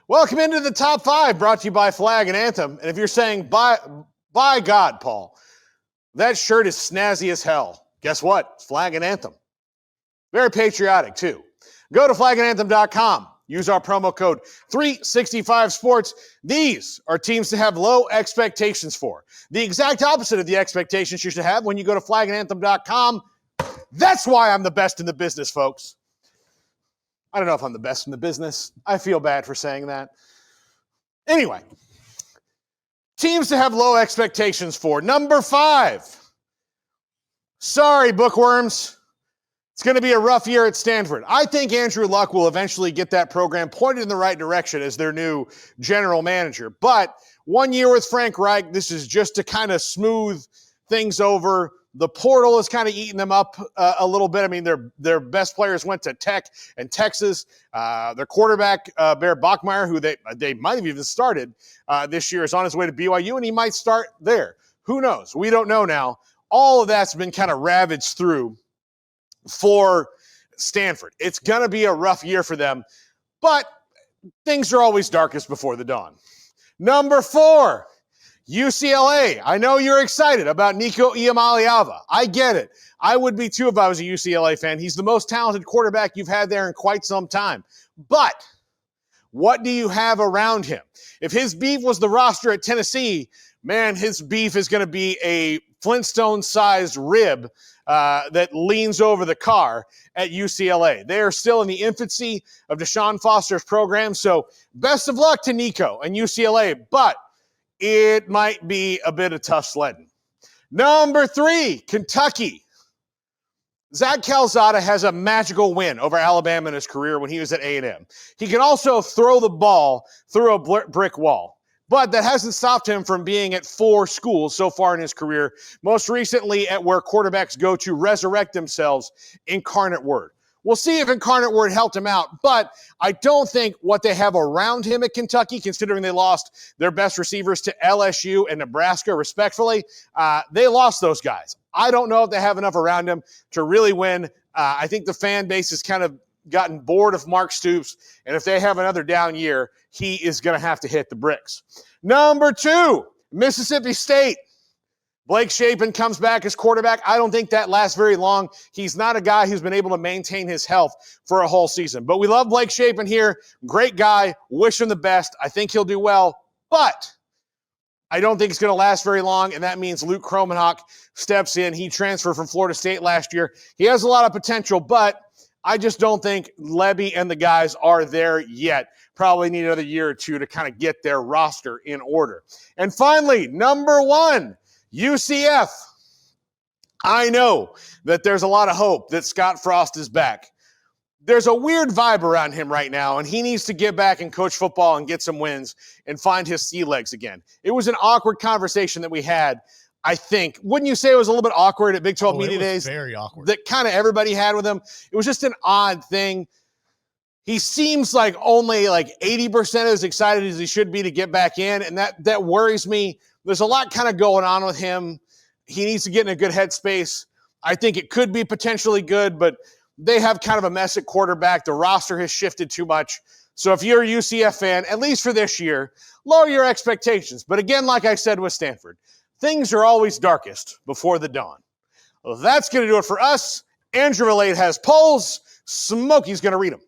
Welcome into the top 5, brought to you by Flag and Anthem. And if you're saying, by God, Paul, that shirt is snazzy as hell, guess what? It's Flag and Anthem. Very patriotic, too. Go to flagandanthem.com. Use our promo code 365sports. These are teams to have low expectations for. The exact opposite of the expectations you should have when you go to flagandanthem.com. That's why I'm the best in the business, folks. I don't know if I'm the best in the business. I feel bad for saying that. Anyway, teams to have low expectations for. Number 5. Sorry, bookworms. It's going to be a rough year at Stanford. I think Andrew Luck will eventually get that program pointed in the right direction as their new general manager. But 1 year with Frank Reich, this is just to kind of smooth things over. The portal is kind of eating them up a little bit. I mean, their best players went to Tech and Texas. Their quarterback, Bear Bachmeier, who they might have even started this year, is on his way to BYU, and he might start there. Who knows? We don't know now. All of that's been kind of ravaged through for Stanford. It's going to be a rough year for them, but things are always darkest before the dawn. Number 4, UCLA. I know you're excited about Nico Iamaleava. I get it. I would be too if I was a UCLA fan. He's the most talented quarterback you've had there in quite some time. But what do you have around him? If his beef was the roster at Tennessee, man, his beef is going to be a Flintstone-sized rib that leans over the car at UCLA. They are still in the infancy of DeShaun Foster's program, so best of luck to Nico and UCLA, but it might be a bit of tough sledding. Number 3, Kentucky. Zach Calzada has a magical win over Alabama in his career when he was at A&M. He can also throw the ball through a brick wall. But that hasn't stopped him from being at 4 schools so far in his career, most recently at where quarterbacks go to resurrect themselves, Incarnate Word. We'll see if Incarnate Word helped him out, but I don't think what they have around him at Kentucky, considering they lost their best receivers to LSU and Nebraska, respectfully, they lost those guys. I don't know if they have enough around him to really win. I think the fan base has kind of gotten bored of Mark Stoops, and if they have another down year, he is going to have to hit the bricks. Number 2, Mississippi State. Blake Shapen comes back as quarterback. I don't think that lasts very long. He's not a guy who's been able to maintain his health for a whole season. But we love Blake Shapen here. Great guy. Wish him the best. I think he'll do well. But I don't think it's going to last very long, and that means Luke Kromenhoek steps in. He transferred from Florida State last year. He has a lot of potential, but I just don't think Levy and the guys are there yet. Probably need another year or two to kind of get their roster in order. And finally, number 1, UCF. I know that there's a lot of hope that Scott Frost is back. There's a weird vibe around him right now, and he needs to get back and coach football and get some wins and find his sea legs again. It was an awkward conversation that we had, I think. Wouldn't you say it was a little bit awkward at Big 12 Media Days? Very awkward. That kind of everybody had with him. It was just an odd thing. He seems like only 80% as excited as he should be to get back in, and that worries me. There's a lot kind of going on with him. He needs to get in a good headspace. I think it could be potentially good, but they have kind of a mess at quarterback. The roster has shifted too much. So if you're a UCF fan, at least for this year, lower your expectations. But again, like I said with Stanford, things are always darkest before the dawn. Well, that's going to do it for us. Andrew Relate has polls. Smokey's going to read them.